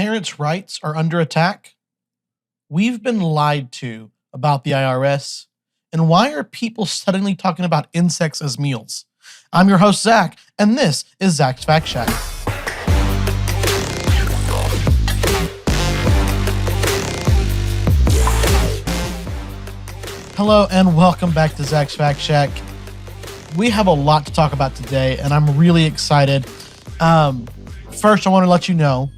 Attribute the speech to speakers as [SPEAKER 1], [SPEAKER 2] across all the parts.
[SPEAKER 1] parents' rights are under attack? We've been lied to about the IRS. And why are people suddenly talking about insects as meals? I'm your host, Zach, and this is Zach's Fact Shack. Hello, and welcome back to Zach's Fact Shack. We have a lot to talk about today, and I'm really excited. First, I want to let you know,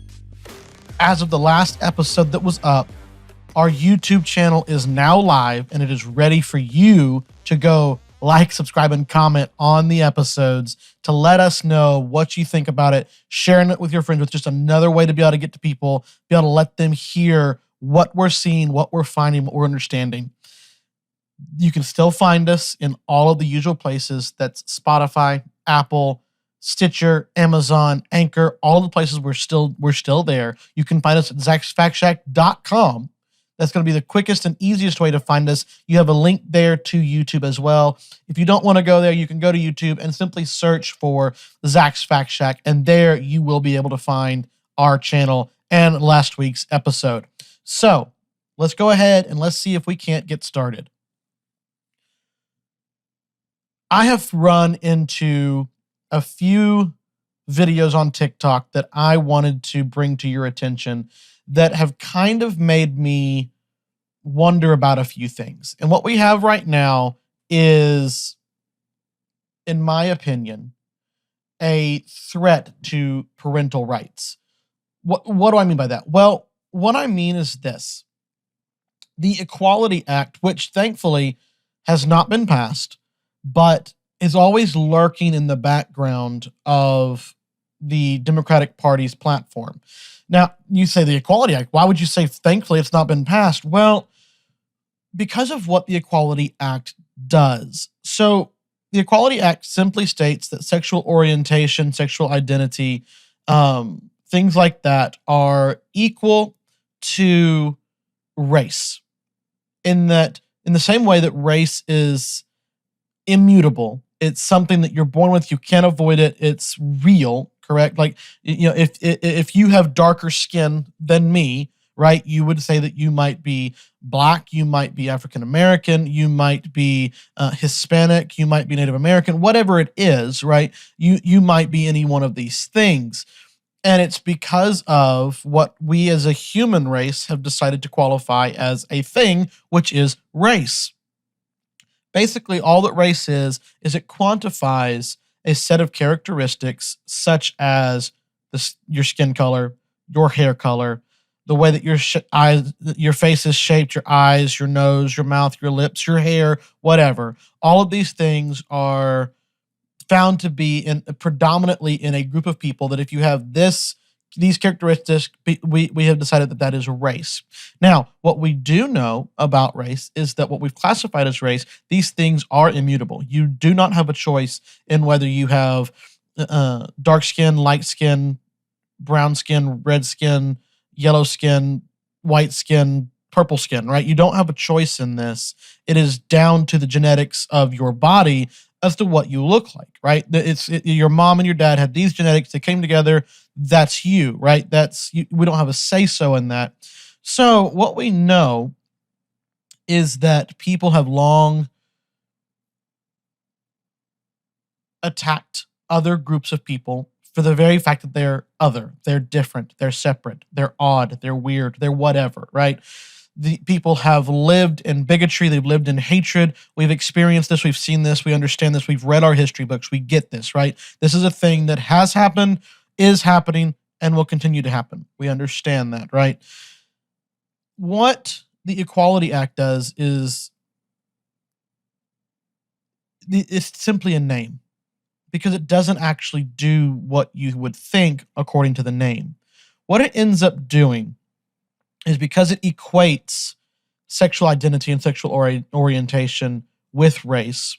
[SPEAKER 1] as of the last episode that was up, our YouTube channel is now live, and it is ready for you to go like, subscribe, and comment on the episodes to let us know what you think about it, sharing it with your friends with just another way to be able to get to people, be able to let them hear what we're seeing, what we're finding, what we're understanding. You can still find us in all of the usual places. That's Spotify, Apple, Stitcher, Amazon, Anchor, all the places we're still there. You can find us at zaxfactshack.com. That's going to be the quickest and easiest way to find us. You have a link there to YouTube as well. If you don't want to go there, you can go to YouTube and simply search for Zach's Fact Shack, and there you will be able to find our channel and last week's episode. So let's go ahead and let's see if we can't get started. I have run into a few videos on TikTok that I wanted to bring to your attention that have kind of made me wonder about a few things. And what we have right now is, in my opinion, a threat to parental rights. What do I mean by that? Well, what I mean is this. The Equality Act, which thankfully has not been passed, but is always lurking in the background of the Democratic Party's platform. Now, you say the Equality Act. Why would you say, thankfully, it's not been passed? Well, because of what the Equality Act does. So the Equality Act simply states that sexual orientation, sexual identity, things like that are equal to race. In the same way that race is immutable. It's something that you're born with. You can't avoid it. It's real, correct? Like, if you have darker skin than me, right, you would say that you might be Black, you might be African American, you might be Hispanic, you might be Native American, whatever it is, right? You might be any one of these things. And it's because of what we as a human race have decided to qualify as a thing, which is race. Basically, all that race is it quantifies a set of characteristics such as your skin color, your hair color, the way that your face is shaped, your eyes, your nose, your mouth, your lips, your hair, whatever. All of these things are found to be predominantly in a group of people that if you have these characteristics, we have decided that is race. Now, what we do know about race is that what we've classified as race, these things are immutable. You do not have a choice in whether you have dark skin, light skin, brown skin, red skin, yellow skin, white skin, purple skin, right? You don't have a choice in this. It is down to the genetics of your body as to what you look like, right? Your mom and your dad had these genetics. They came together. That's you, right? We don't have a say-so in that. So what we know is that people have long attacked other groups of people for the very fact that they're other, they're different, they're separate, they're odd, they're weird, they're whatever, right? The people have lived in bigotry. They've lived in hatred. We've experienced this. We've seen this. We understand this. We've read our history books. We get this, right? This is a thing that has happened, is happening, and will continue to happen. We understand that, right? What the Equality Act does is it's simply a name because it doesn't actually do what you would think according to the name. What it ends up doing is because it equates sexual identity and sexual orientation with race,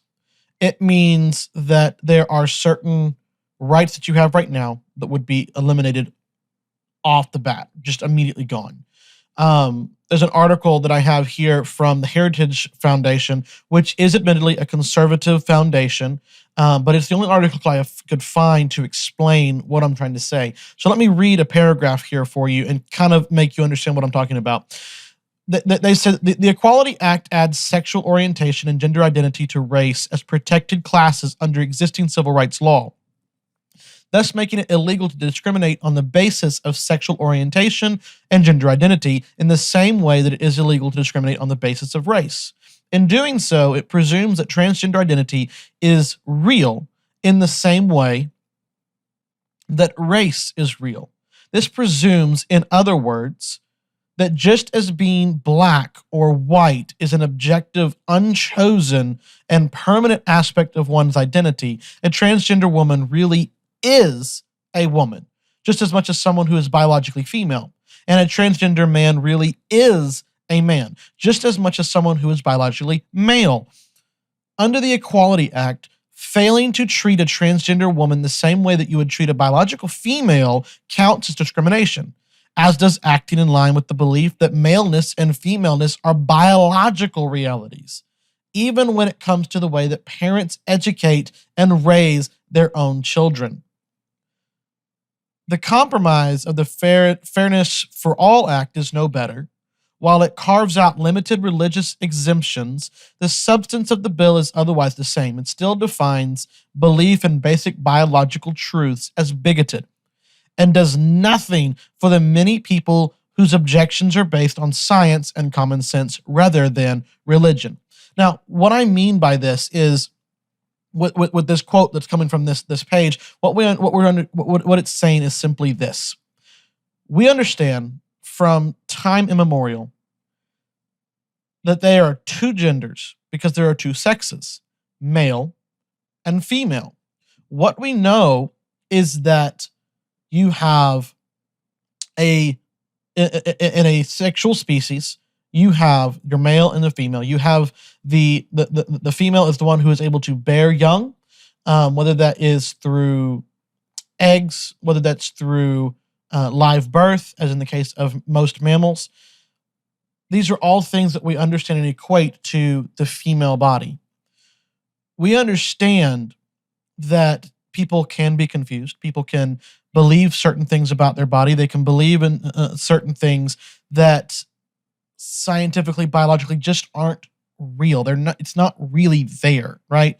[SPEAKER 1] it means that there are certain rights that you have right now that would be eliminated off the bat, just immediately gone. There's an article that I have here from the Heritage Foundation, which is admittedly a conservative foundation, but it's the only article could find to explain what I'm trying to say. So let me read a paragraph here for you and kind of make you understand what I'm talking about. They said the Equality Act adds sexual orientation and gender identity to race as protected classes under existing civil rights law, thus making it illegal to discriminate on the basis of sexual orientation and gender identity in the same way that it is illegal to discriminate on the basis of race. In doing so, it presumes that transgender identity is real in the same way that race is real. This presumes, in other words, that just as being black or white is an objective, unchosen, and permanent aspect of one's identity, a transgender woman really is a woman, just as much as someone who is biologically female. And a transgender man really is a man, just as much as someone who is biologically male. Under the Equality Act, failing to treat a transgender woman the same way that you would treat a biological female counts as discrimination, as does acting in line with the belief that maleness and femaleness are biological realities, even when it comes to the way that parents educate and raise their own children. The compromise of the Fairness for All Act is no better. While it carves out limited religious exemptions, the substance of the bill is otherwise the same. It still defines belief in basic biological truths as bigoted and does nothing for the many people whose objections are based on science and common sense rather than religion. Now, what I mean by this is, with this quote that's coming from this page, what it's saying is simply this: we understand from time immemorial that there are two genders because there are two sexes, male and female. What we know is that you have in a sexual species, you have your male and the female. You have the female is the one who is able to bear young, whether that is through eggs, whether that's through live birth, as in the case of most mammals. These are all things that we understand and equate to the female body. We understand that people can be confused. People can believe certain things about their body. They can believe in certain things that scientifically, biologically just aren't real. They're not. It's not really there, right?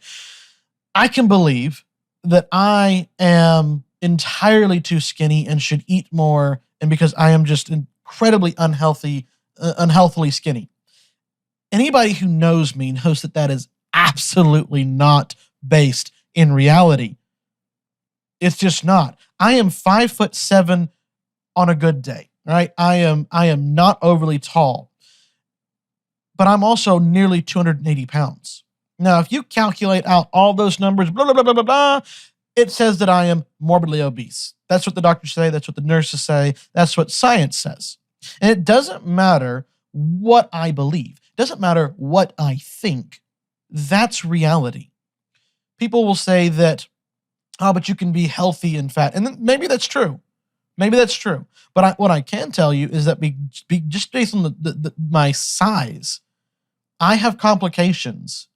[SPEAKER 1] I can believe that I am entirely too skinny and should eat more, and because I am just incredibly unhealthily skinny. Anybody who knows me knows that that is absolutely not based in reality. It's just not. I am 5'7" on a good day, right? I am not overly tall, but I'm also nearly 280 pounds. Now, if you calculate out all those numbers, blah, blah, blah, blah, blah, blah, it says that I am morbidly obese. That's what the doctors say. That's what the nurses say. That's what science says. And it doesn't matter what I believe. It doesn't matter what I think. That's reality. People will say that, oh, but you can be healthy and fat. And then maybe that's true. Maybe that's true. But what I can tell you is that just based on my size, I have complications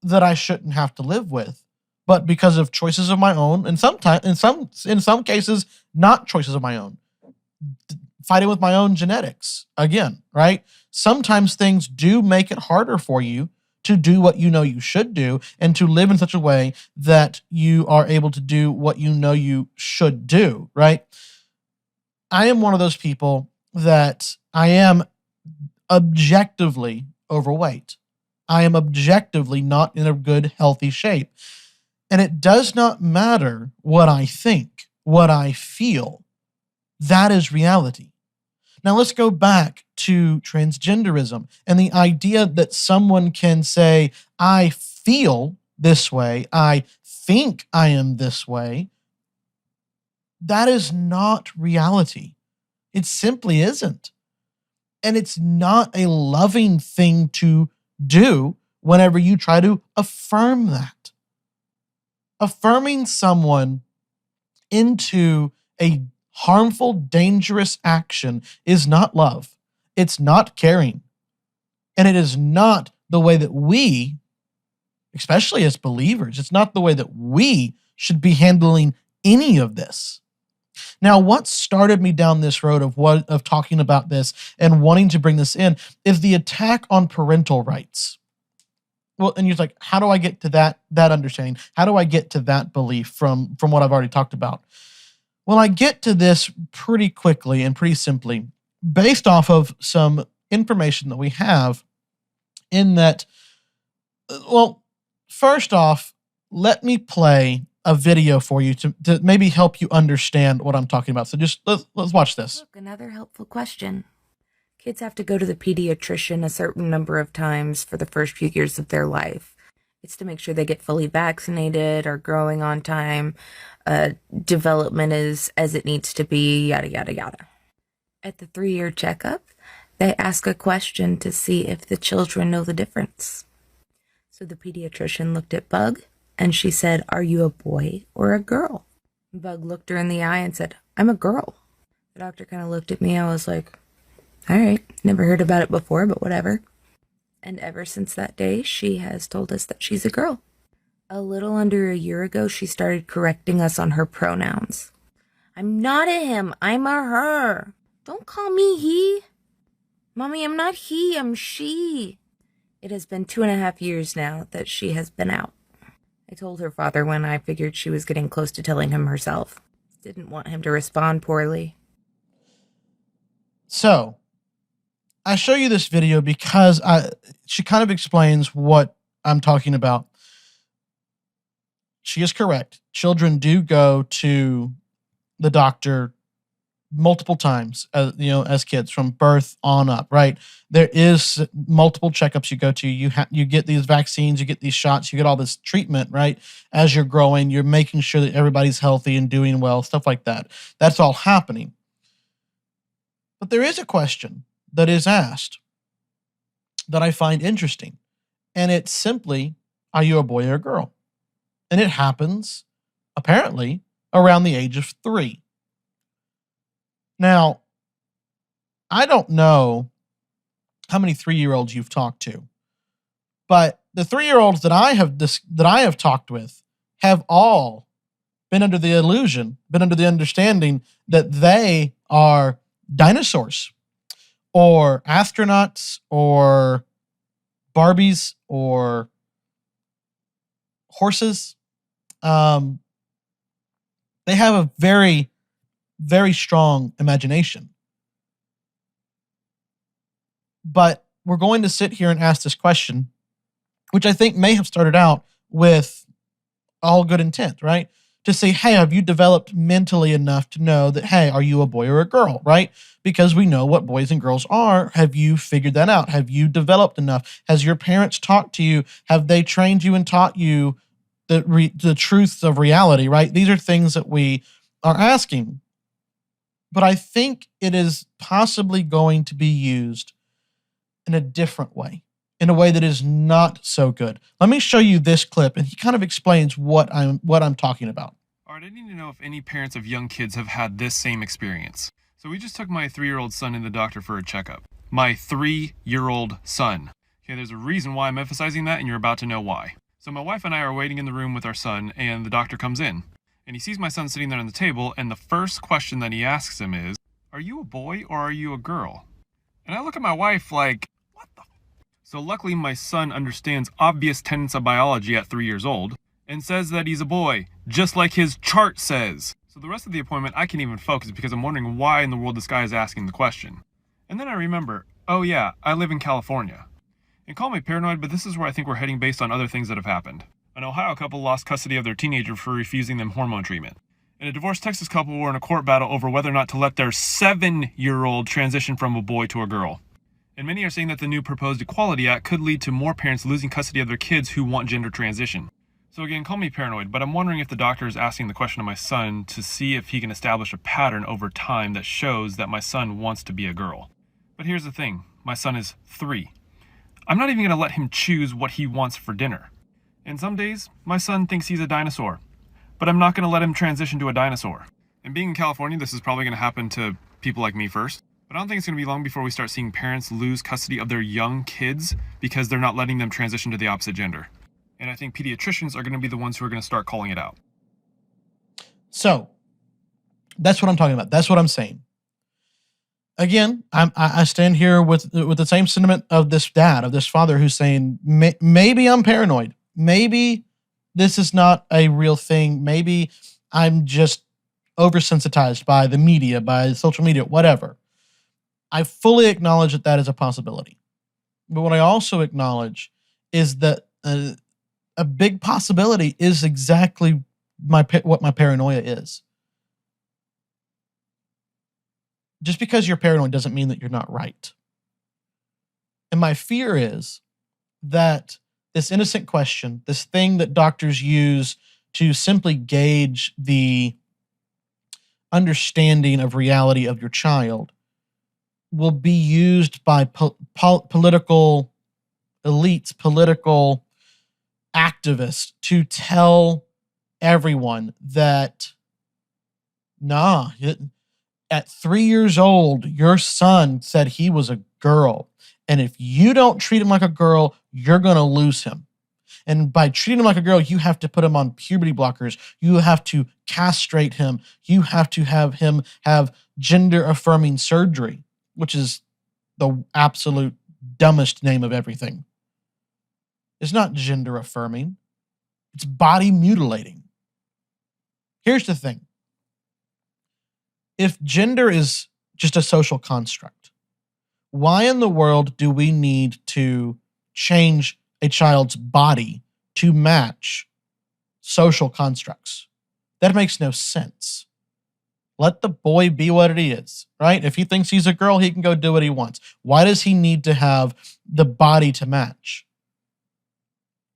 [SPEAKER 1] that I shouldn't have to live with. But because of choices of my own, and sometimes in some cases, not choices of my own, fighting with my own genetics again, right? Sometimes things do make it harder for you to do what you know you should do and to live in such a way that you are able to do what you know you should do, right? I am one of those people that I am objectively overweight. I am objectively not in a good, healthy shape. And it does not matter what I think, what I feel. That is reality. Now let's go back to transgenderism and the idea that someone can say, I feel this way, I think I am this way. That is not reality. It simply isn't. And it's not a loving thing to do whenever you try to affirm that. Affirming someone into a harmful, dangerous action is not love. It's not caring. And it is not the way that we, especially as believers, it's not the way that we should be handling any of this. Now, what started me down this road of talking about this and wanting to bring this in is the attack on parental rights. Well, and you're like, how do I get to that understanding? How do I get to that belief from what I've already talked about? Well, I get to this pretty quickly and pretty simply based off of some information that we have in that. Well, first off, let me play a video for you to maybe help you understand what I'm talking about. So just let's watch this.
[SPEAKER 2] Look, another helpful question. Kids have to go to the pediatrician a certain number of times for the first few years of their life. It's to make sure they get fully vaccinated, are growing on time, development is as it needs to be, yada, yada, yada. At the 3-year checkup, they ask a question to see if the children know the difference. So the pediatrician looked at Bug, and she said, "Are you a boy or a girl?" Bug looked her in the eye and said, "I'm a girl." The doctor kind of looked at me. I was like, all right, never heard about it before, but whatever. And ever since that day, she has told us that she's a girl. A little under a year ago, she started correcting us on her pronouns. "I'm not a him, I'm a her. Don't call me he. Mommy, I'm not he, I'm she." It has been 2.5 years now that she has been out. I told her father when I figured she was getting close to telling him herself. Didn't want him to respond poorly.
[SPEAKER 1] So, I show you this video because she kind of explains what I'm talking about. She is correct. Children do go to the doctor multiple times, as kids from birth on up, right? There is multiple checkups you go to. You get these vaccines, you get these shots, you get all this treatment, right? As you're growing, you're making sure that everybody's healthy and doing well, stuff like that. That's all happening. But there is a question that is asked that I find interesting. And it's simply, are you a boy or a girl? And it happens, apparently, around the age of 3. Now, I don't know how many 3-year-olds you've talked to, but the 3-year-olds that I have talked with have all been under the illusion, been under the understanding that they are dinosaurs or astronauts or Barbies or horses. They have a very, very strong imagination. But we're going to sit here and ask this question, which I think may have started out with all good intent, right? To say, hey, have you developed mentally enough to know that, hey, are you a boy or a girl, right? Because we know what boys and girls are. Have you figured that out? Have you developed enough? Has your parents talked to you? Have they trained you and taught you the truths of reality, right? These are things that we are asking. But I think it is possibly going to be used in a different way, in a way that is not so good. Let me show you this clip, and he kind of explains what I'm talking about.
[SPEAKER 3] All right, I need to know if any parents of young kids have had this same experience. So we just took my 3-year-old son in the doctor for a checkup. My 3-year-old son. Okay, there's a reason why I'm emphasizing that, and you're about to know why. So my wife and I are waiting in the room with our son, and the doctor comes in. And he sees my son sitting there on the table, and the first question that he asks him is, "Are you a boy or are you a girl?" And I look at my wife like, what the? So luckily my son understands obvious tenets of biology at 3 years old, and says that he's a boy, just like his chart says. So the rest of the appointment I can't even focus because I'm wondering why in the world this guy is asking the question. And then I remember, oh yeah, I live in California. And call me paranoid, but this is where I think we're heading based on other things that have happened. An Ohio couple lost custody of their teenager for refusing them hormone treatment. And a divorced Texas couple were in a court battle over whether or not to let their 7-year-old transition from a boy to a girl. And many are saying that the new proposed Equality Act could lead to more parents losing custody of their kids who want gender transition. So again, call me paranoid, but I'm wondering if the doctor is asking the question of my son to see if he can establish a pattern over time that shows that my son wants to be a girl. But here's the thing, my son is 3. I'm not even going to let him choose what he wants for dinner. And some days, my son thinks he's a dinosaur. But I'm not going to let him transition to a dinosaur. And being in California, this is probably going to happen to people like me first. But I don't think it's going to be long before we start seeing parents lose custody of their young kids because they're not letting them transition to the opposite gender. And I think pediatricians are going to be the ones who are going to start calling it out.
[SPEAKER 1] So that's what I'm talking about. That's what I'm saying. Again, I stand here with the same sentiment of this dad, of this father who's saying, maybe I'm paranoid. Maybe this is not a real thing. Maybe I'm just oversensitized by the media, by social media, whatever. I fully acknowledge that that is a possibility. But what I also acknowledge is that a big possibility is exactly what my paranoia is. Just because you're paranoid doesn't mean that you're not right. And my fear is that this innocent question, this thing that doctors use to simply gauge the understanding of reality of your child, will be used by political elites, political activists to tell everyone that, at 3 years old, your son said he was a girl. And if you don't treat him like a girl, you're going to lose him. And by treating him like a girl, you have to put him on puberty blockers. You have to castrate him. You have to have him have gender affirming surgery, which is the absolute dumbest name of everything. It's not gender affirming. It's body mutilating. Here's the thing. If gender is just a social construct, why in the world do we need to change a child's body to match social constructs? That makes no sense. Let the boy be what he is, right? If he thinks he's a girl, he can go do what he wants. Why does he need to have the body to match?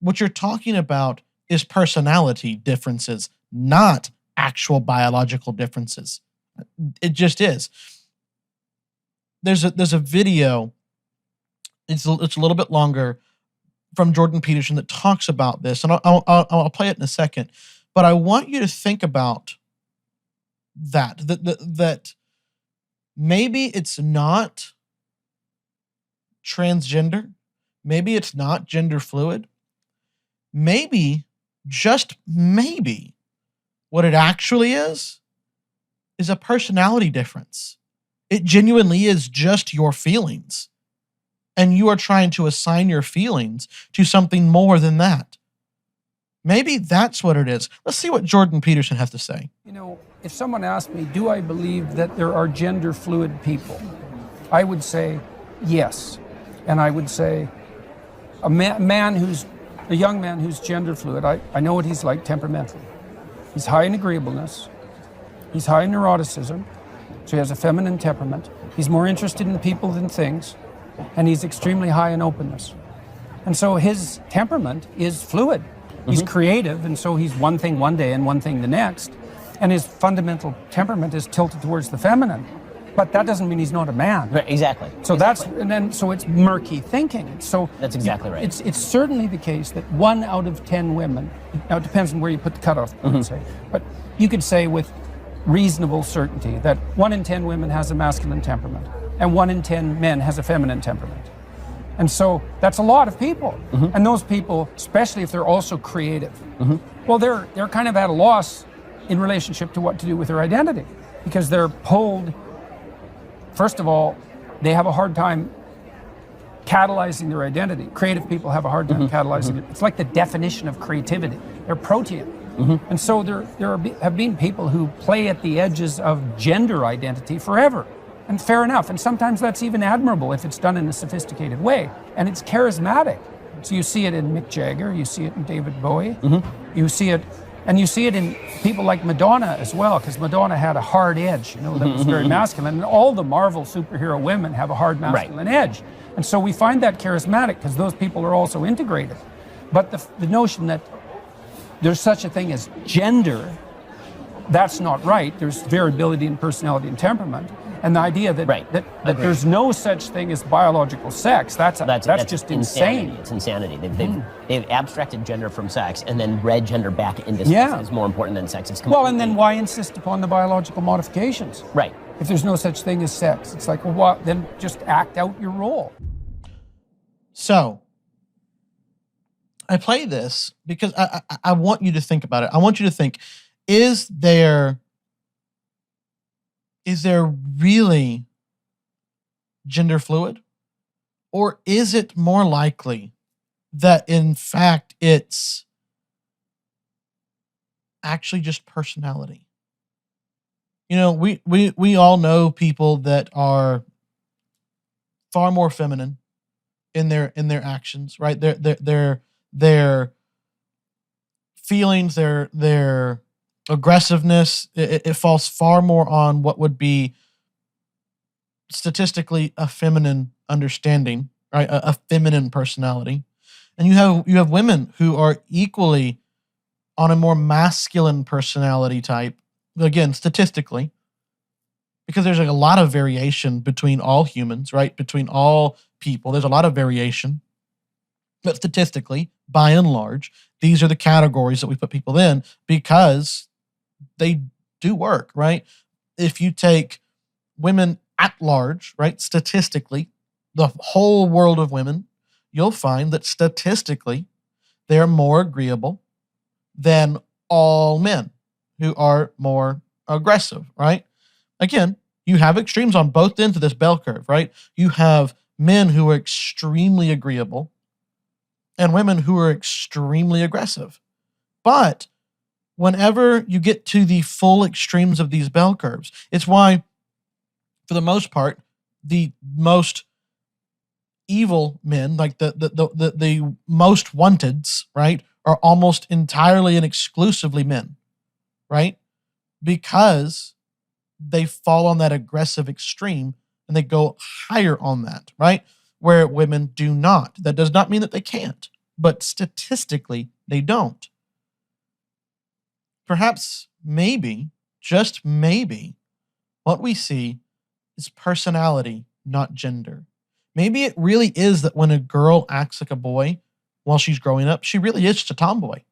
[SPEAKER 1] What you're talking about is personality differences, not actual biological differences. It just is. There's a video, it's a little bit longer, from Jordan Peterson that talks about this, and I'll play it in a second. But I want you to think about that maybe it's not transgender, maybe it's not gender fluid, maybe, just maybe, what it actually is a personality difference. It genuinely is just your feelings. And you are trying to assign your feelings to something more than that. Maybe that's what it is. Let's see what Jordan Peterson has to say.
[SPEAKER 4] You know, if someone asked me, do I believe that there are gender fluid people? I would say yes. And I would say a young man who's gender fluid, I know what he's like temperamentally. He's high in agreeableness. He's high in neuroticism. So he has a feminine temperament. He's more interested in people than things. And he's extremely high in openness. And so his temperament is fluid. He's creative, and so he's one thing one day and one thing the next. And his fundamental temperament is tilted towards the feminine. But that doesn't mean he's not a man.
[SPEAKER 5] Right, exactly.
[SPEAKER 4] So so it's murky thinking. So
[SPEAKER 5] that's exactly right.
[SPEAKER 4] It's certainly the case that 1 out of 10 women, now it depends on where you put the cutoff, I would say, but you could say with reasonable certainty that 1 in 10 women has a masculine temperament and 1 in 10 men has a feminine temperament. And so that's a lot of people. And those people, especially if they're also creative, well, they're kind of at a loss in relationship to what to do with their identity, because they're pulled. First of all, they have a hard time catalyzing their identity. Creative people have a hard time catalyzing it. It's like the definition of creativity. They're protean. And so there have been people who play at the edges of gender identity forever. And fair enough. And sometimes that's even admirable if it's done in a sophisticated way. And it's charismatic. So you see it in Mick Jagger, you see it in David Bowie, you see it in people like Madonna as well, because Madonna had a hard edge, that was very masculine. And all the Marvel superhero women have a hard masculine edge. And so we find that charismatic because those people are also integrated. But the notion that there's such a thing as gender, that's not right. There's variability in personality and temperament. And the idea that
[SPEAKER 5] Right.
[SPEAKER 4] that
[SPEAKER 5] Agreed.
[SPEAKER 4] there's no such thing as biological sex, that's just
[SPEAKER 5] insanity.
[SPEAKER 4] insane.
[SPEAKER 5] It's insanity. They've abstracted gender from sex and then read gender back into sex
[SPEAKER 4] Yeah.
[SPEAKER 5] as more important than sex. It's
[SPEAKER 4] Well, and then why insist upon the biological modifications?
[SPEAKER 5] Right.
[SPEAKER 4] If there's no such thing as sex, it's like, well, what, then just act out your role.
[SPEAKER 1] So I play this because I want you to think about it. I want you to think, is there really gender fluid? Or is it more likely that in fact it's actually just personality? You know, we all know people that are far more feminine in their actions, right? Their feelings, their aggressiveness, it falls far more on what would be statistically a feminine understanding, right? A feminine personality. And you have women who are equally on a more masculine personality type, again, statistically, because there's like a lot of variation between all humans, right? Between all people, there's a lot of variation. But statistically, by and large, these are the categories that we put people in because they do work, right? If you take women at large, right, statistically, the whole world of women, you'll find that statistically, they're more agreeable than all men who are more aggressive, right? Again, you have extremes on both ends of this bell curve, right? You have men who are extremely agreeable and women who are extremely aggressive. But whenever you get to the full extremes of these bell curves, it's why, for the most part, the most evil men, like the most wanteds, right, are almost entirely and exclusively men, right? Because they fall on that aggressive extreme and they go higher on that, right? Where women do not. That does not mean that they can't, but statistically, they don't. Perhaps, maybe, just maybe, what we see is personality, not gender. Maybe it really is that when a girl acts like a boy while she's growing up, she really is just a tomboy.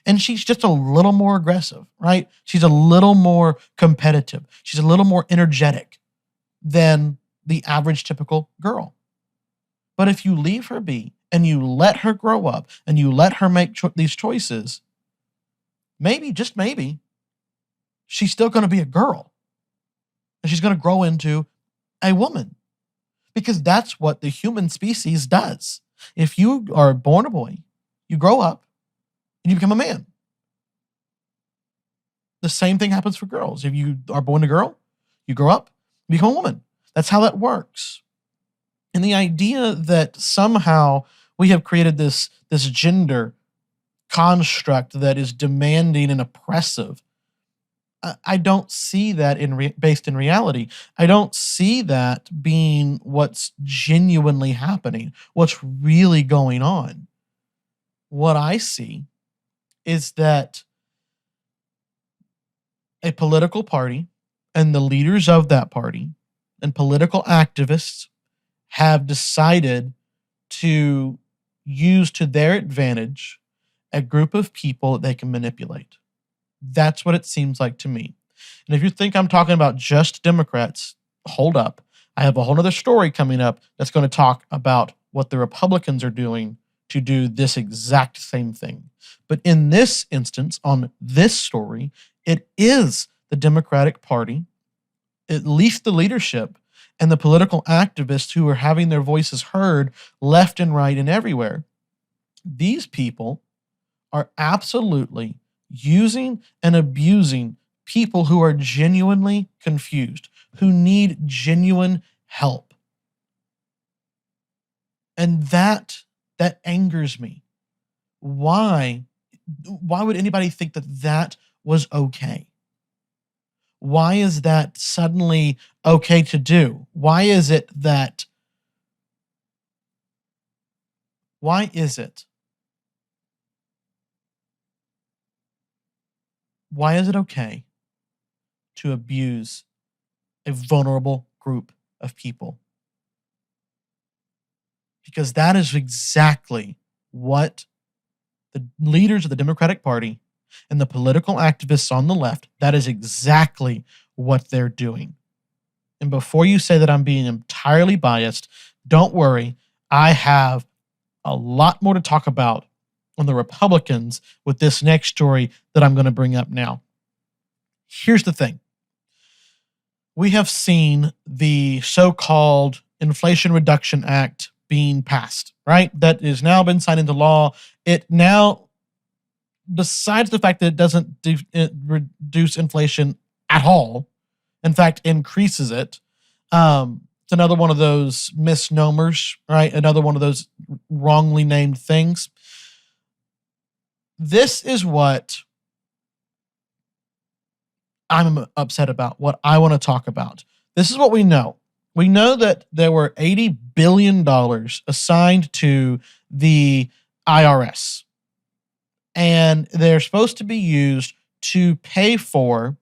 [SPEAKER 1] And she's just a little more aggressive, right? She's a little more competitive. She's a little more energetic than the average typical girl. But if you leave her be and you let her grow up and you let her make these choices, maybe, just maybe, she's still going to be a girl. And she's going to grow into a woman. Because that's what the human species does. If you are born a boy, you grow up, and you become a man. The same thing happens for girls. If you are born a girl, you grow up, you become a woman. That's how that works. And the idea that somehow we have created this gender construct that is demanding and oppressive, I don't see that based in reality. I don't see that being what's genuinely happening, what's really going on. What I see is that a political party and the leaders of that party and political activists have decided to use to their advantage a group of people that they can manipulate. That's what it seems like to me. And if you think I'm talking about just Democrats, hold up. I have a whole other story coming up that's going to talk about what the Republicans are doing to do this exact same thing. But in this instance, on this story, it is the Democratic Party, at least the leadership, and the political activists who are having their voices heard left and right and everywhere. These people are absolutely using and abusing people who are genuinely confused, who need genuine help. And that angers me. Why would anybody think that was okay? Why is that suddenly okay to do? Why is it okay to abuse a vulnerable group of people. Because that is exactly what the leaders of the Democratic Party and the political activists on the left, that is exactly what they're doing. And before you say that I'm being entirely biased, don't worry. I have a lot more to talk about on the Republicans with this next story that I'm going to bring up now. Here's the thing. We have seen the so-called Inflation Reduction Act being passed, right? That has now been signed into law. It now, besides the fact that it doesn't reduce inflation at all, in fact, increases it. It's another one of those misnomers, right? Another one of those wrongly named things. This is what I'm upset about, what I want to talk about. This is what we know. We know that there were $80 billion assigned to the IRS, and they're supposed to be used to pay for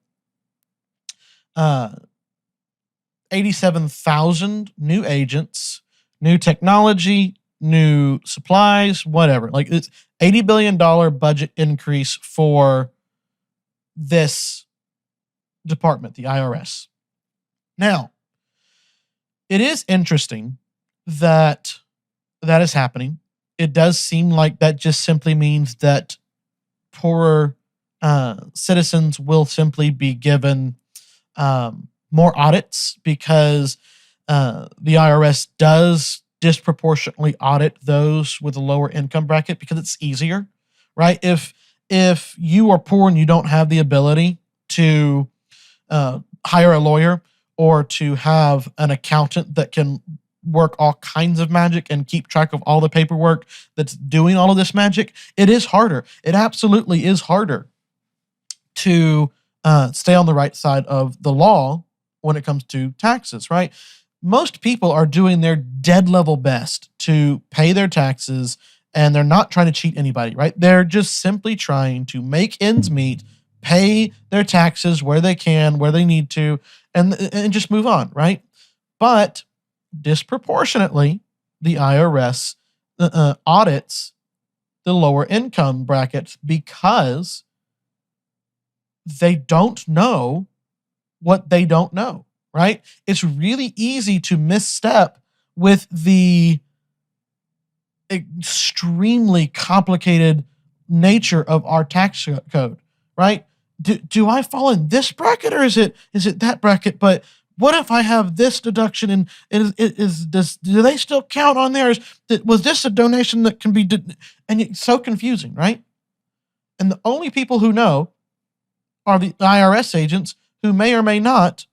[SPEAKER 1] 87,000 new agents, new technology, new supplies, whatever. Like, it's $80 billion budget increase for this department, the IRS. Now, it is interesting that that is happening. It does seem like that just simply means that poorer citizens will simply be given more audits because the IRS does disproportionately audit those with a lower income bracket because it's easier, right? If you are poor and you don't have the ability to hire a lawyer or to have an accountant that can work all kinds of magic and keep track of all the paperwork that's doing all of this magic, it is harder. It absolutely is harder to stay on the right side of the law when it comes to taxes, right? Most people are doing their dead level best to pay their taxes, and they're not trying to cheat anybody, right? They're just simply trying to make ends meet, pay their taxes where they can, where they need to, and just move on, right? But disproportionately, the IRS audits the lower income brackets because they don't know what they don't know, right? It's really easy to misstep with the extremely complicated nature of our tax code, right? Do I fall in this bracket or is it that bracket? But what if I have this deduction and do they still count on theirs? Was this a donation that can be, and it's so confusing, right? And the only people who know are the IRS agents who may or may not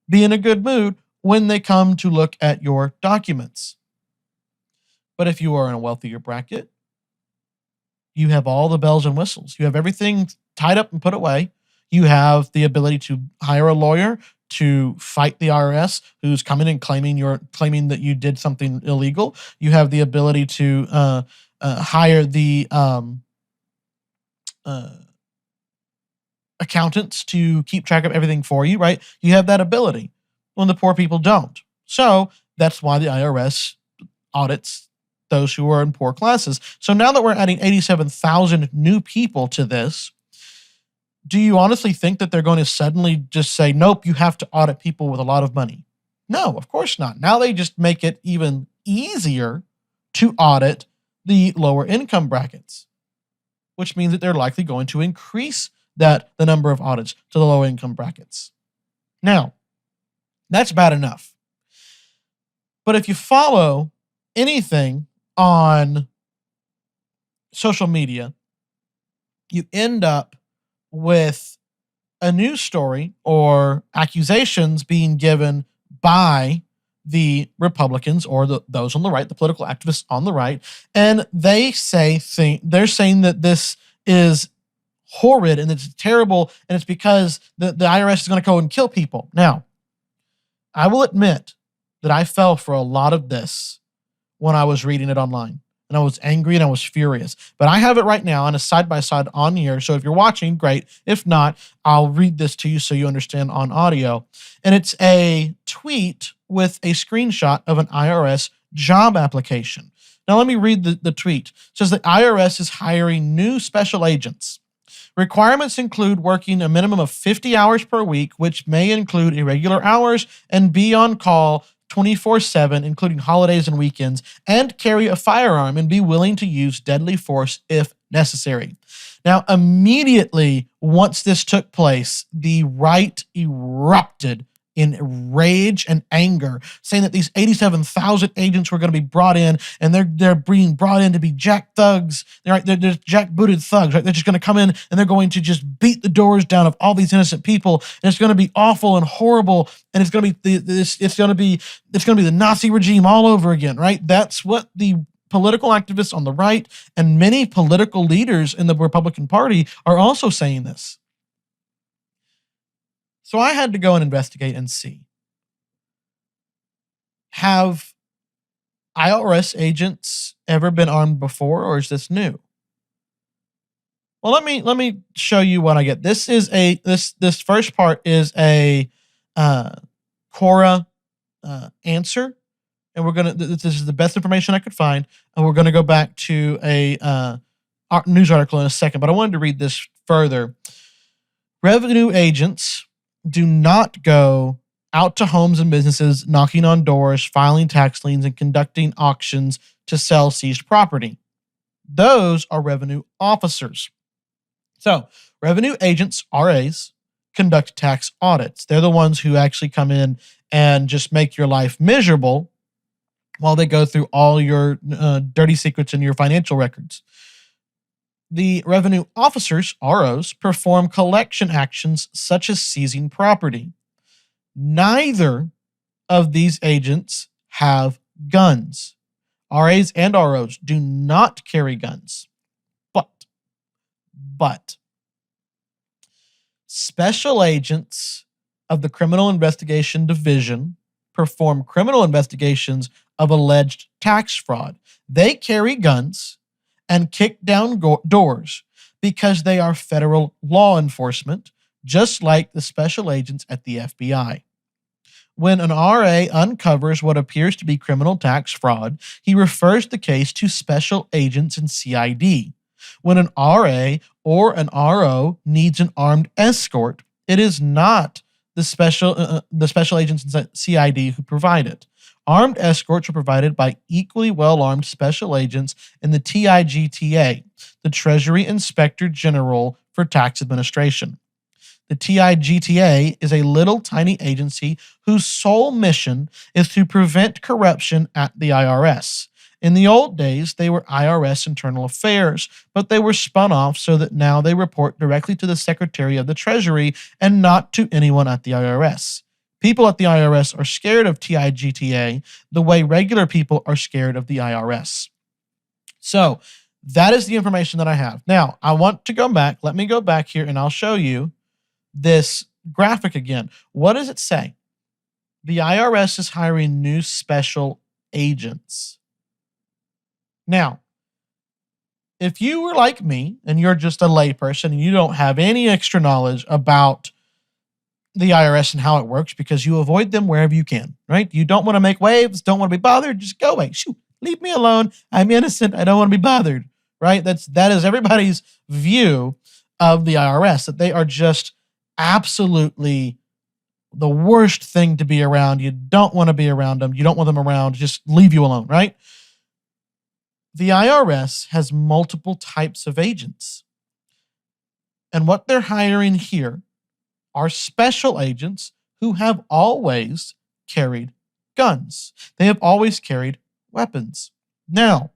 [SPEAKER 1] be in a good mood when they come to look at your documents. But if you are in a wealthier bracket, you have all the bells and whistles. You have everything tied up and put away. You have the ability to hire a lawyer to fight the IRS who's coming and claiming that you did something illegal. You have the ability to hire the accountants to keep track of everything for you, right? You have that ability when the poor people don't. So that's why the IRS audits those who are in poor classes. So now that we're adding 87,000 new people to this, do you honestly think that they're going to suddenly just say, nope, you have to audit people with a lot of money? No, of course not. Now they just make it even easier to audit the lower income brackets, which means that they're likely going to increase the number of audits to the low income brackets. Now, that's bad enough. But if you follow anything on social media, you end up with a news story or accusations being given by the Republicans or those on the right, the political activists on the right, and they're saying that this is horrid and it's terrible and it's because the IRS is going to go and kill people. Now, I will admit that I fell for a lot of this when I was reading it online. and I was angry and I was furious. But I have it right now on a side-by-side on here. So if you're watching, great. If not, I'll read this to you so you understand on audio. And it's a tweet with a screenshot of an IRS job application. Now let me read the tweet. It says the IRS is hiring new special agents. Requirements include working a minimum of 50 hours per week, which may include irregular hours, and be on call 24/7, including holidays and weekends, and carry a firearm and be willing to use deadly force if necessary. Now, immediately once this took place, the right erupted in rage and anger, saying that these 87,000 agents were going to be brought in, and they're being brought in to be jack thugs. They're jackbooted thugs, right? They're just going to come in and they're going to just beat the doors down of all these innocent people, and it's going to be awful and horrible, and it's going to be it's going to be the Nazi regime all over again, right? That's what the political activists on the right and many political leaders in the Republican Party are also saying this. So I had to go and investigate and see. Have IRS agents ever been armed before, or is this new? Well, let me show you what I get. This is this first part is a Quora answer, and this is the best information I could find, and we're gonna go back to a news article in a second. But I wanted to read this further. Revenue agents do not go out to homes and businesses, knocking on doors, filing tax liens, and conducting auctions to sell seized property. Those are revenue officers. So, revenue agents, RAs, conduct tax audits. They're the ones who actually come in and just make your life miserable while they go through all your dirty secrets in your financial records. The revenue officers, ROs, perform collection actions such as seizing property. Neither of these agents have guns. RAs and ROs do not carry guns. But special agents of the Criminal Investigation Division perform criminal investigations of alleged tax fraud. They carry guns and kick down doors because they are federal law enforcement, just like the special agents at the FBI. When an RA uncovers what appears to be criminal tax fraud, he refers the case to special agents and CID. When an RA or an RO needs an armed escort, it is not the special agents and CID who provide it. Armed escorts are provided by equally well-armed special agents in the TIGTA, the Treasury Inspector General for Tax Administration. The TIGTA is a little tiny agency whose sole mission is to prevent corruption at the IRS. In the old days, they were IRS Internal Affairs, but they were spun off so that now they report directly to the Secretary of the Treasury and not to anyone at the IRS. People at the IRS are scared of TIGTA the way regular people are scared of the IRS. So that is the information that I have. Now, I want to go back. Let me go back here and I'll show you this graphic again. What does it say? The IRS is hiring new special agents. Now, if you were like me and you're just a layperson and you don't have any extra knowledge about the IRS and how it works because you avoid them wherever you can, right? You don't want to make waves, don't want to be bothered, just go away. Shoo, leave me alone. I'm innocent. I don't want to be bothered, right? That is everybody's view of the IRS, that they are just absolutely the worst thing to be around. You don't want to be around them. You don't want them around. Just leave you alone, right? The IRS has multiple types of agents. And what they're hiring here are special agents who have always carried guns. They have always carried weapons. Now,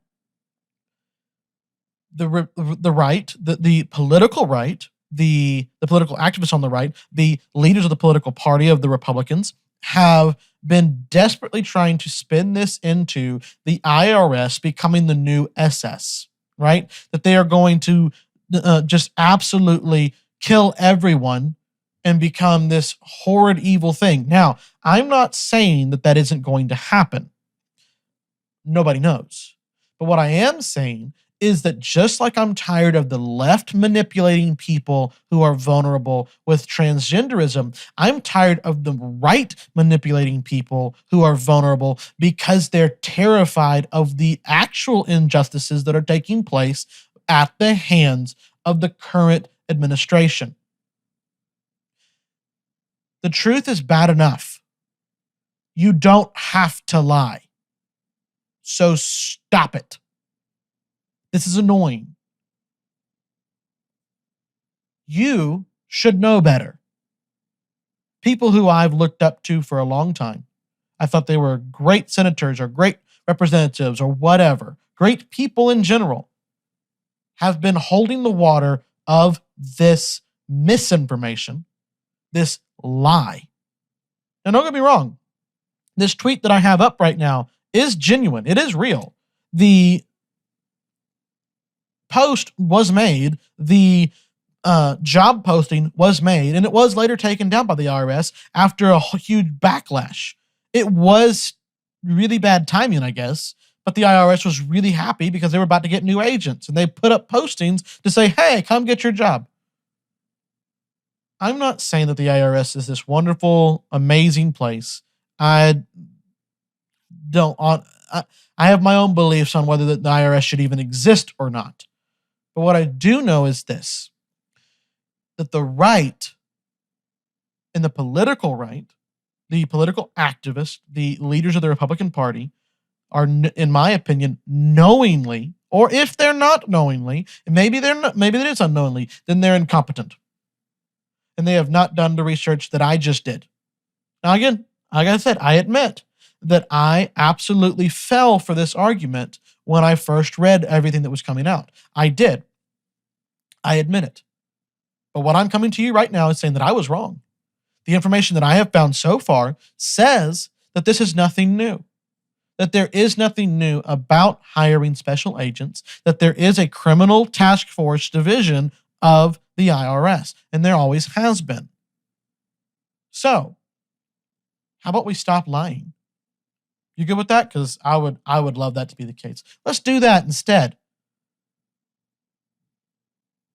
[SPEAKER 1] the right, the political right, the political activists on the right, the leaders of the political party of the Republicans have been desperately trying to spin this into the IRS becoming the new SS, right? That they are going to just absolutely kill everyone and become this horrid, evil thing. Now, I'm not saying that that isn't going to happen. Nobody knows. But what I am saying is that just like I'm tired of the left manipulating people who are vulnerable with transgenderism, I'm tired of the right manipulating people who are vulnerable because they're terrified of the actual injustices that are taking place at the hands of the current administration. The truth is bad enough. You don't have to lie. So stop it. This is annoying. You should know better. People who I've looked up to for a long time, I thought they were great senators or great representatives or whatever, great people in general, have been holding the water of this misinformation, this lie. Now, don't get me wrong. This tweet that I have up right now is genuine. It is real. The post was made, the job posting was made, and it was later taken down by the IRS after a huge backlash. It was really bad timing, I guess, but the IRS was really happy because they were about to get new agents, and they put up postings to say, hey, come get your job. I'm not saying that the IRS is this wonderful, amazing place. I have my own beliefs on whether the IRS should even exist or not. But what I do know is this, that the right and the political right, the political activists, the leaders of the Republican Party are, in my opinion, knowingly, or if they're not knowingly, and maybe it is unknowingly, then they're incompetent. And they have not done the research that I just did. Now again, like I said, I admit that I absolutely fell for this argument when I first read everything that was coming out. I did. I admit it. But what I'm coming to you right now is saying that I was wrong. The information that I have found so far says that this is nothing new, that there is nothing new about hiring special agents, that there is a criminal task force division of the IRS, and there always has been. So, how about we stop lying? You good with that? Because I would love that to be the case. Let's do that instead.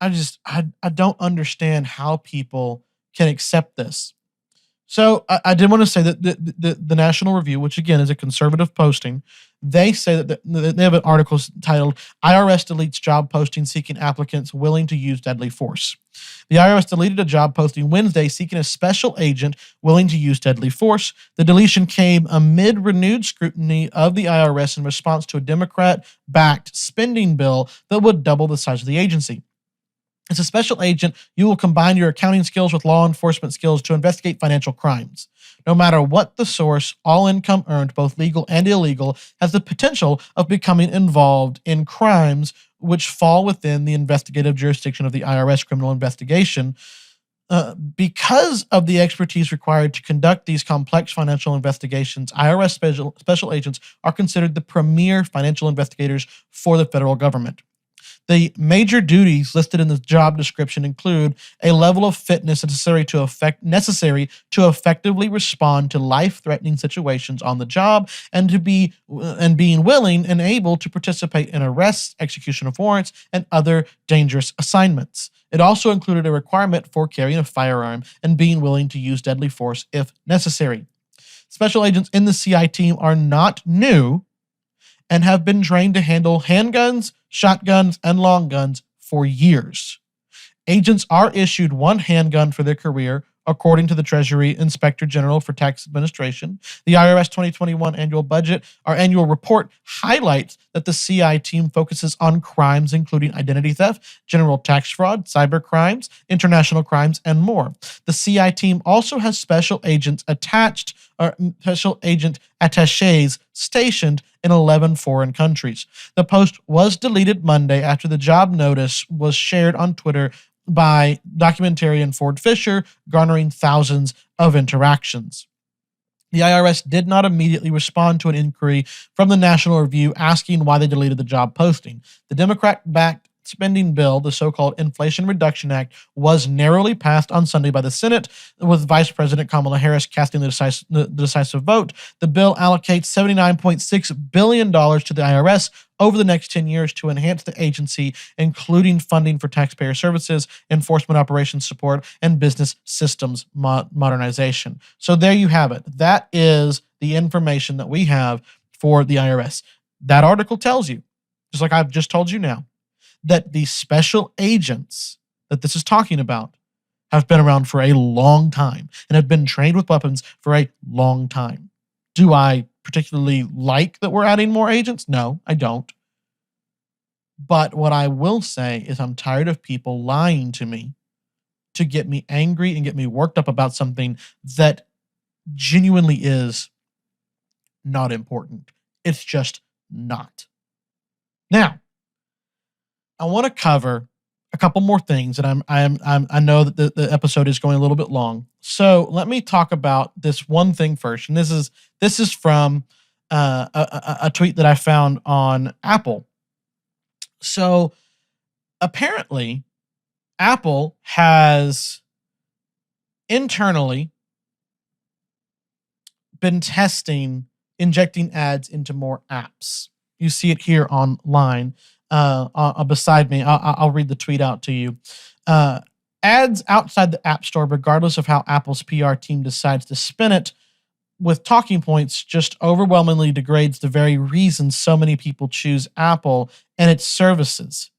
[SPEAKER 1] I don't understand how people can accept this. So I did want to say that the National Review, which again is a conservative posting, they say that they have an article titled IRS deletes job posting seeking applicants willing to use deadly force. The IRS deleted a job posting Wednesday seeking a special agent willing to use deadly force. The deletion came amid renewed scrutiny of the IRS in response to a Democrat-backed spending bill that would double the size of the agency. As a special agent, you will combine your accounting skills with law enforcement skills to investigate financial crimes. No matter what the source, all income earned, both legal and illegal, has the potential of becoming involved in crimes which fall within the investigative jurisdiction of the IRS criminal investigation. Because of the expertise required to conduct these complex financial investigations, IRS special agents are considered the premier financial investigators for the federal government. The major duties listed in the job description include a level of fitness necessary to effectively respond to life-threatening situations on the job, and being willing and able to participate in arrests, execution of warrants, and other dangerous assignments. It also included a requirement for carrying a firearm and being willing to use deadly force if necessary. Special agents in the CI team are not new and have been trained to handle handguns, shotguns, and long guns for years. Agents are issued one handgun for their career, according to the Treasury Inspector General for Tax Administration. The IRS 2021 annual report highlights that the CI team focuses on crimes including identity theft, general tax fraud, cyber crimes, international crimes, and more. The CI team also has special agent attachés stationed in 11 foreign countries. The post was deleted Monday after the job notice was shared on Twitter by documentarian Ford Fisher, garnering thousands of interactions. The IRS did not immediately respond to an inquiry from the National Review asking why they deleted the job posting. The Democrat-backed spending bill, the so-called Inflation Reduction Act, was narrowly passed on Sunday by the Senate, with Vice President Kamala Harris casting the decisive vote. The bill allocates $79.6 billion to the IRS over the next 10 years to enhance the agency, including funding for taxpayer services, enforcement operations support, and business systems modernization. So there you have it. That is the information that we have for the IRS. That article tells you, just like I've just told you now, that the special agents that this is talking about have been around for a long time and have been trained with weapons for a long time. Do I particularly like that we're adding more agents? No, I don't. But what I will say is I'm tired of people lying to me to get me angry and get me worked up about something that genuinely is not important. It's just not. Now, I want to cover a couple more things, and I know that the episode is going a little bit long. So let me talk about this one thing first, and this is from a tweet that I found on Apple. So apparently, Apple has internally been testing injecting ads into more apps. You see it here online beside me. I'll read the tweet out to you. Ads outside the App Store, regardless of how Apple's PR team decides to spin it, with talking points, just overwhelmingly degrades the very reason so many people choose Apple and its services.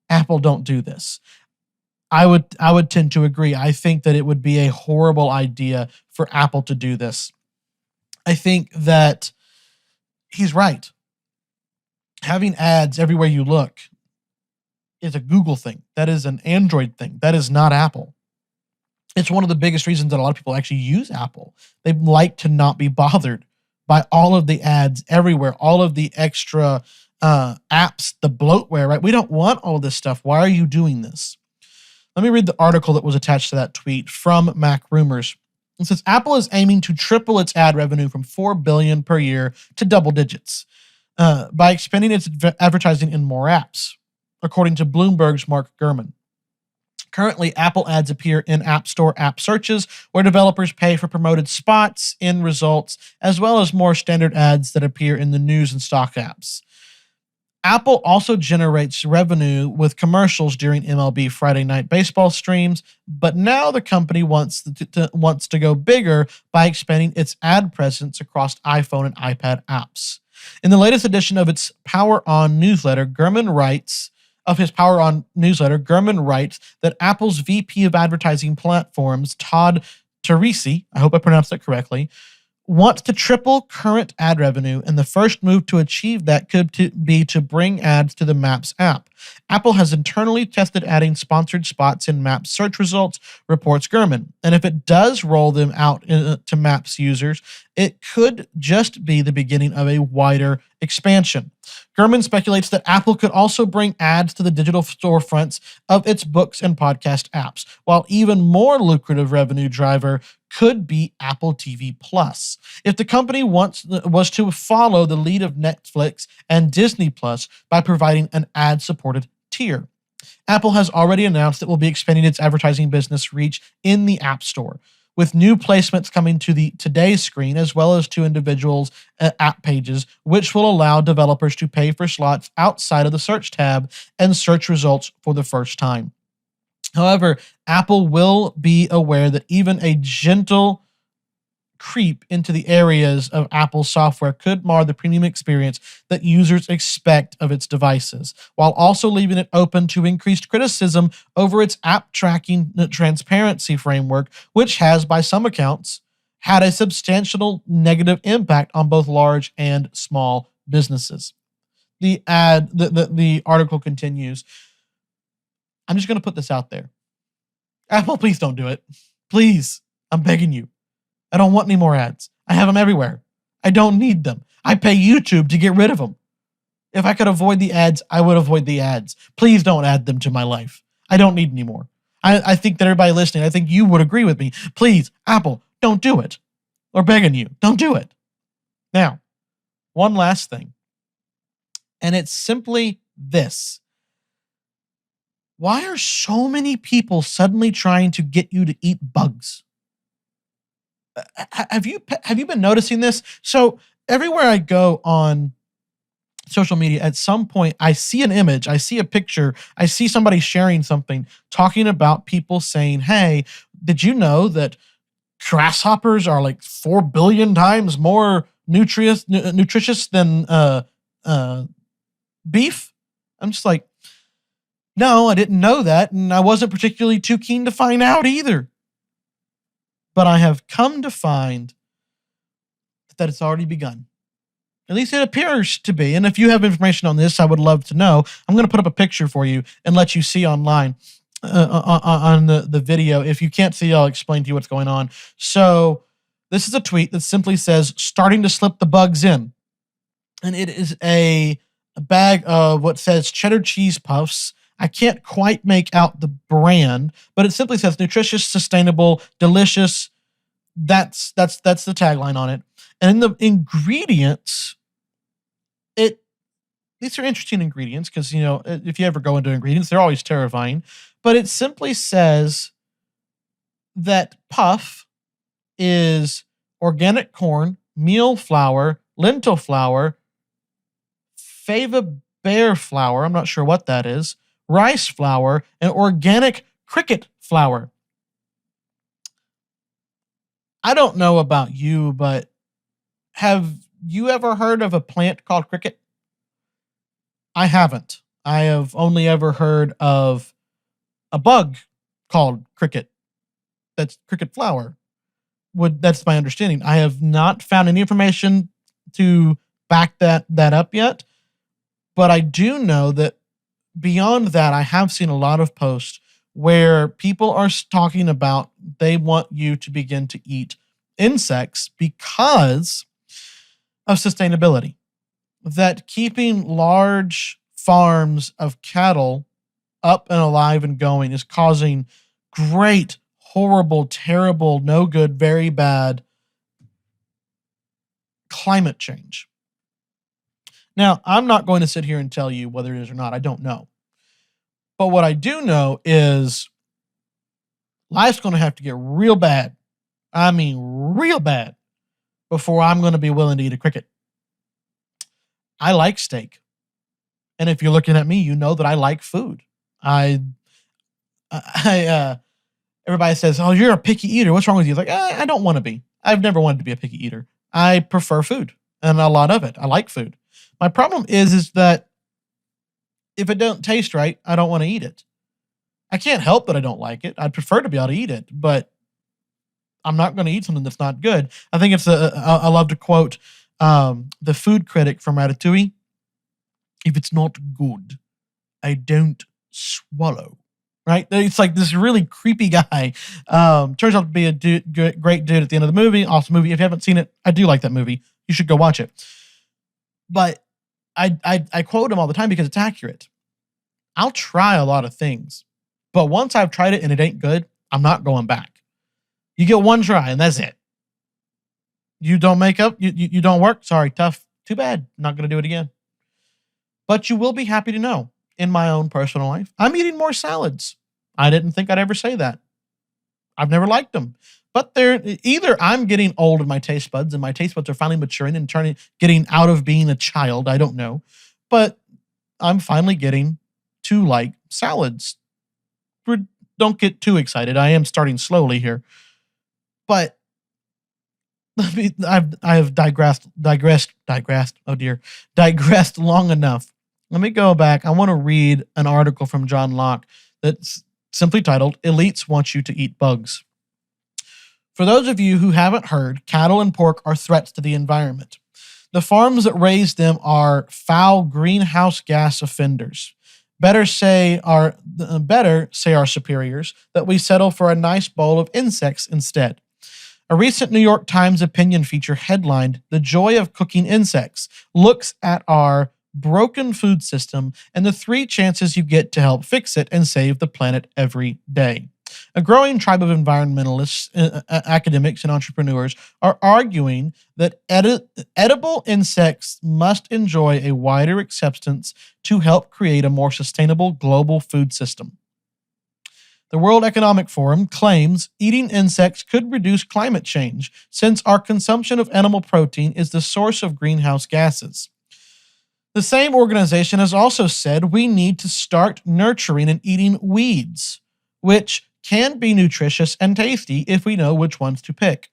[SPEAKER 1] Apple don't do this. I would tend to agree. I think that it would be a horrible idea for Apple to do this. I think that he's right. Having ads everywhere you look is a Google thing. That is an Android thing. That is not Apple. It's one of the biggest reasons that a lot of people actually use Apple. They like to not be bothered by all of the ads everywhere, all of the extra apps, the bloatware, right? We don't want all this stuff. Why are you doing this? Let me read the article that was attached to that tweet from Mac Rumors. It says, Apple is aiming to triple its ad revenue from $4 billion per year to double digits by expanding its advertising in more apps, according to Bloomberg's Mark Gurman. Currently, Apple ads appear in App Store app searches, where developers pay for promoted spots in results, as well as more standard ads that appear in the news and stock apps. Apple also generates revenue with commercials during MLB Friday Night Baseball streams, but now the company wants to go bigger by expanding its ad presence across iPhone and iPad apps. In the latest edition of its Power On newsletter, Gurman writes that Apple's VP of Advertising Platforms, Todd Teresi, I hope I pronounced that correctly, wants to triple current ad revenue, and the first move to achieve that could be to bring ads to the Maps app. Apple has internally tested adding sponsored spots in Maps search results, reports Gurman. And if it does roll them out to Maps users, it could just be the beginning of a wider expansion. Gurman speculates that Apple could also bring ads to the digital storefronts of its books and podcast apps, while even more lucrative revenue driver could be Apple TV Plus. If the company was to follow the lead of Netflix and Disney Plus by providing an ad-supported tier. Apple has already announced it will be expanding its advertising business reach in the App Store, with new placements coming to the Today screen as well as to individuals' app pages, which will allow developers to pay for slots outside of the search tab and search results for the first time. However, Apple will be aware that even a gentle creep into the areas of Apple software could mar the premium experience that users expect of its devices, while also leaving it open to increased criticism over its app tracking transparency framework, which has, by some accounts, had a substantial negative impact on both large and small businesses. The article continues. I'm just going to put this out there. Apple, please don't do it. Please. I'm begging you. I don't want any more ads. I have them everywhere. I don't need them. I pay YouTube to get rid of them. If I could avoid the ads, I would avoid the ads. Please don't add them to my life. I don't need any more. I think that everybody listening, I think you would agree with me. Please, Apple, don't do it. We're begging you. Don't do it. Now, one last thing. And it's simply this. Why are so many people suddenly trying to get you to eat bugs? Have you been noticing this? So everywhere I go on social media, at some point, I see an image, I see a picture, I see somebody sharing something, talking about people saying, hey, did you know that grasshoppers are like 4 billion times more nutritious than beef? I'm just like, no, I didn't know that, and I wasn't particularly too keen to find out either. But I have come to find that it's already begun. At least it appears to be. And if you have information on this, I would love to know. I'm going to put up a picture for you and let you see online on the video. If you can't see, I'll explain to you what's going on. So this is a tweet that simply says, starting to slip the bugs in. And it is a bag of what says cheddar cheese puffs. I can't quite make out the brand, but it simply says nutritious, sustainable, delicious. That's the tagline on it. And in the ingredients, these are interesting ingredients because, you know, if you ever go into ingredients, they're always terrifying. But it simply says that puff is organic corn, meal flour, lentil flour, fava bear flour, I'm not sure what that is, rice flour, and organic cricket flour. I don't know about you, but have you ever heard of a plant called cricket? I haven't. I have only ever heard of a bug called cricket. That's cricket flour. That's my understanding. I have not found any information to back that up yet, but I do know that beyond that, I have seen a lot of posts where people are talking about they want you to begin to eat insects because of sustainability. That keeping large farms of cattle up and alive and going is causing great, horrible, terrible, no good, very bad climate change. Now, I'm not going to sit here and tell you whether it is or not. I don't know. But what I do know is life's going to have to get real bad. I mean, real bad before I'm going to be willing to eat a cricket. I like steak. And if you're looking at me, you know that I like food. Everybody says, "Oh, you're a picky eater. What's wrong with you?" It's like, I don't want to be. I've never wanted to be a picky eater. I prefer food and a lot of it. I like food. My problem is that if it don't taste right, I don't want to eat it. I can't help that I don't like it. I'd prefer to be able to eat it, but I'm not going to eat something that's not good. I think I love to quote the food critic from Ratatouille. If it's not good, I don't swallow. Right? It's like this really creepy guy. Turns out to be a great dude at the end of the movie. Awesome movie. If you haven't seen it, I do like that movie. You should go watch it. But I quote him all the time because it's accurate. I'll try a lot of things, but once I've tried it and it ain't good, I'm not going back. You get one try and that's it. You don't make up, you don't work. Sorry, tough. Too bad. Not going to do it again. But you will be happy to know, in my own personal life, I'm eating more salads. I didn't think I'd ever say that. I've never liked them. But they're either I'm getting old in my taste buds and my taste buds are finally maturing and getting out of being a child. I don't know. But I'm finally getting to like salads. Don't get too excited. I am starting slowly here. But I have digressed. Oh dear. Digressed long enough. Let me go back. I want to read an article from John Locke that's simply titled, "Elites Want You to Eat Bugs." For those of you who haven't heard, cattle and pork are threats to the environment. The farms that raise them are foul greenhouse gas offenders. Better say our superiors that we settle for a nice bowl of insects instead. A recent New York Times opinion feature headlined, "The Joy of Cooking Insects," looks at our broken food system and the 3 chances you get to help fix it and save the planet every day. A growing tribe of environmentalists, academics, and entrepreneurs are arguing that edible insects must enjoy a wider acceptance to help create a more sustainable global food system. The World Economic Forum claims eating insects could reduce climate change since our consumption of animal protein is the source of greenhouse gases. The same organization has also said we need to start nurturing and eating weeds, which can be nutritious and tasty if we know which ones to pick.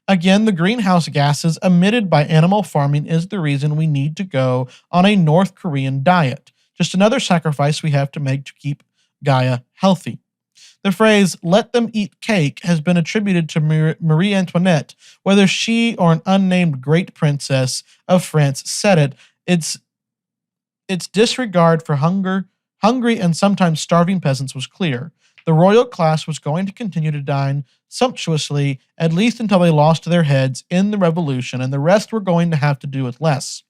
[SPEAKER 1] Again, the greenhouse gases emitted by animal farming is the reason we need to go on a North Korean diet. Just another sacrifice we have to make to keep Gaia healthy. The phrase, let them eat cake, has been attributed to Marie Antoinette. Whether she or an unnamed great princess of France said it, its disregard for hungry and sometimes starving peasants was clear. The royal class was going to continue to dine sumptuously, at least until they lost their heads in the revolution, and the rest were going to have to do with less.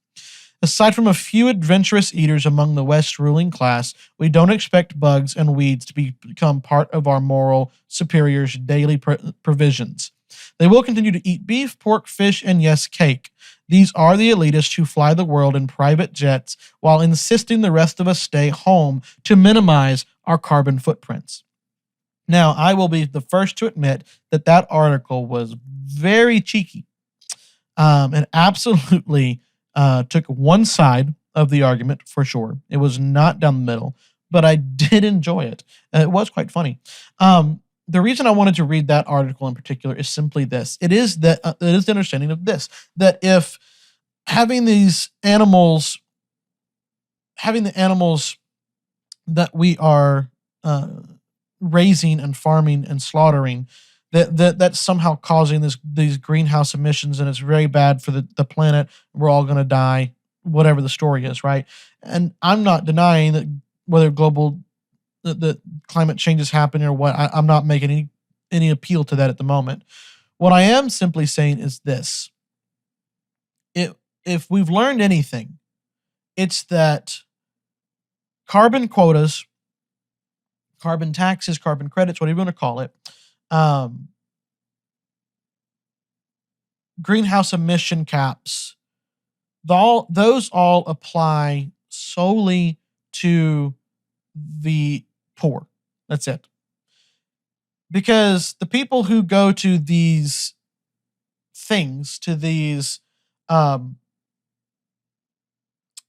[SPEAKER 1] Aside from a few adventurous eaters among the West's ruling class, we don't expect bugs and weeds to become part of our moral superiors' daily provisions. They will continue to eat beef, pork, fish, and yes, cake. These are the elitists who fly the world in private jets while insisting the rest of us stay home to minimize our carbon footprints. Now, I will be the first to admit that that article was very cheeky and absolutely took one side of the argument for sure. It was not down the middle, but I did enjoy it. It was quite funny. The reason I wanted to read that article in particular is simply this. It is the understanding of this, that if having the animals that we are raising and farming and slaughtering, that's somehow causing these greenhouse emissions, and it's very bad for the planet. We're all going to die, whatever the story is, right? And I'm not denying that whether the climate change is happening or what. I'm not making any appeal to that at the moment. What I am simply saying is this: if we've learned anything, it's that carbon quotas, carbon taxes, carbon credits, whatever you want to call it, greenhouse emission caps, those all apply solely to the poor. That's it. Because the people who go to these things, to these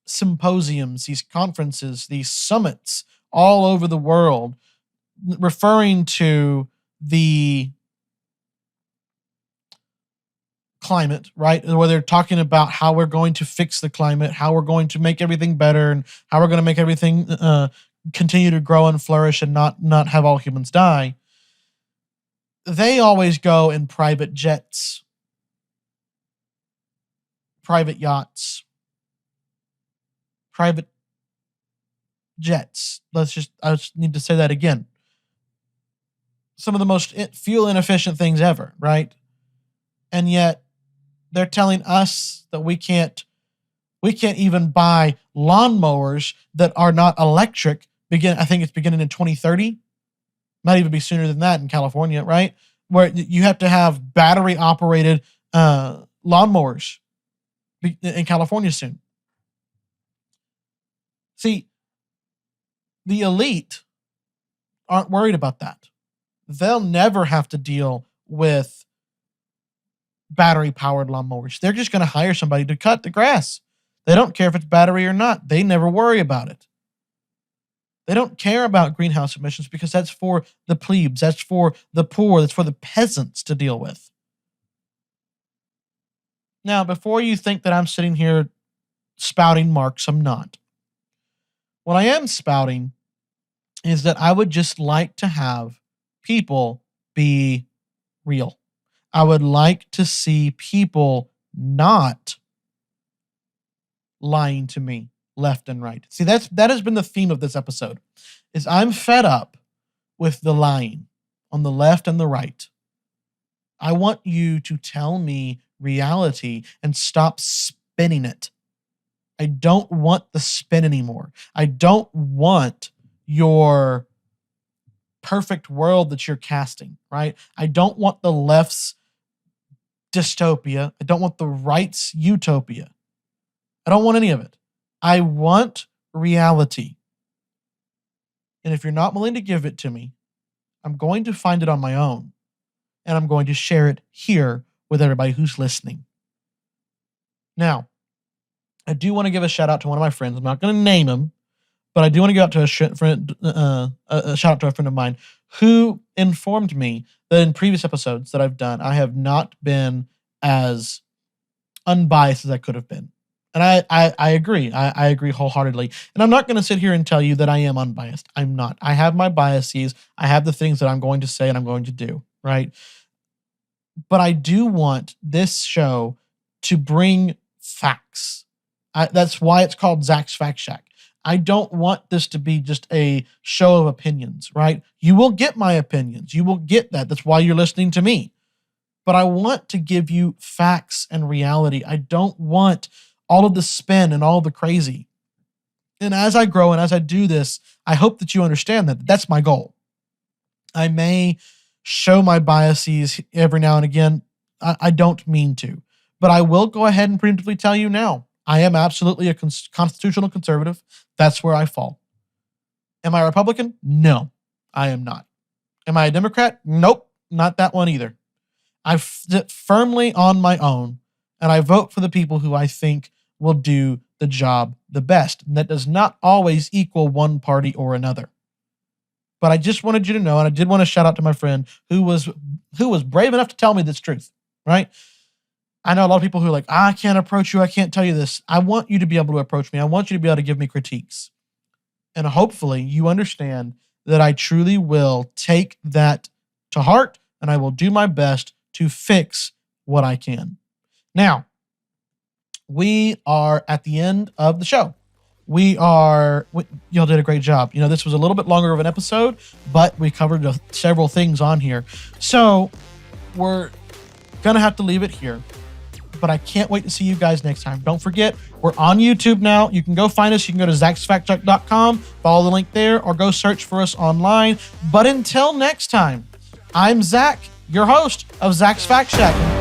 [SPEAKER 1] symposiums, these conferences, these summits all over the world, referring to the climate, right? Where they're talking about how we're going to fix the climate, how we're going to make everything better, and how we're going to make everything continue to grow and flourish and not have all humans die. They always go in private jets, private yachts, private jets. I just need to say that again. Some of the most fuel inefficient things ever, right? And yet they're telling us that we can't even buy lawnmowers that are not electric. I think it's beginning in 2030. Might even be sooner than that in California, right? Where you have to have battery operated lawnmowers in California soon. See, the elite aren't worried about that. They'll never have to deal with battery powered lawnmowers. They're just going to hire somebody to cut the grass. They don't care if it's battery or not. They never worry about it. They don't care about greenhouse emissions because that's for the plebes, that's for the poor, that's for the peasants to deal with. Now, before you think that I'm sitting here spouting marks, I'm not. What I am spouting is that I would just like to have people be real. I would like to see people not lying to me left and right. See, that has been the theme of this episode, is I'm fed up with the lying on the left and the right. I want you to tell me reality and stop spinning it. I don't want the spin anymore. I don't want your perfect world that you're casting, right? I don't want the left's dystopia. I don't want the right's utopia. I don't want any of it. I want reality. And if you're not willing to give it to me, I'm going to find it on my own. And I'm going to share it here with everybody who's listening. Now, I do want to give a shout out to one of my friends. I'm not going to name him, but I do want to give out to a shout out to a friend of mine who informed me that in previous episodes that I've done, I have not been as unbiased as I could have been. And I agree. I agree wholeheartedly. And I'm not going to sit here and tell you that I am unbiased. I'm not. I have my biases. I have the things that I'm going to say and I'm going to do, right? But I do want this show to bring facts. That's why it's called Zach's Fact Shack. I don't want this to be just a show of opinions, right? You will get my opinions. You will get that. That's why you're listening to me. But I want to give you facts and reality. I don't want all of the spin and all of the crazy. And as I grow and as I do this, I hope that you understand that that's my goal. I may show my biases every now and again. I don't mean to, but I will go ahead and preemptively tell you now, I am absolutely a constitutional conservative. That's where I fall. Am I a Republican? No, I am not. Am I a Democrat? Nope, not that one either. I sit firmly on my own, and I vote for the people who I think will do the job the best. And that does not always equal one party or another. But I just wanted you to know, and I did want to shout out to my friend who was brave enough to tell me this truth, right? I know a lot of people who are like, I can't approach you. I can't tell you this. I want you to be able to approach me. I want you to be able to give me critiques. And hopefully you understand that I truly will take that to heart and I will do my best to fix what I can. Now, we are at the end of the show. Y'all did a great job. This was a little bit longer of an episode, but we covered several things on here. So we're going to have to leave it here. But I can't wait to see you guys next time. Don't forget, we're on YouTube now. You can go find us. You can go to ZachsFactCheck.com, follow the link there, or go search for us online. But until next time, I'm Zach, your host of Zach's Fact Shack.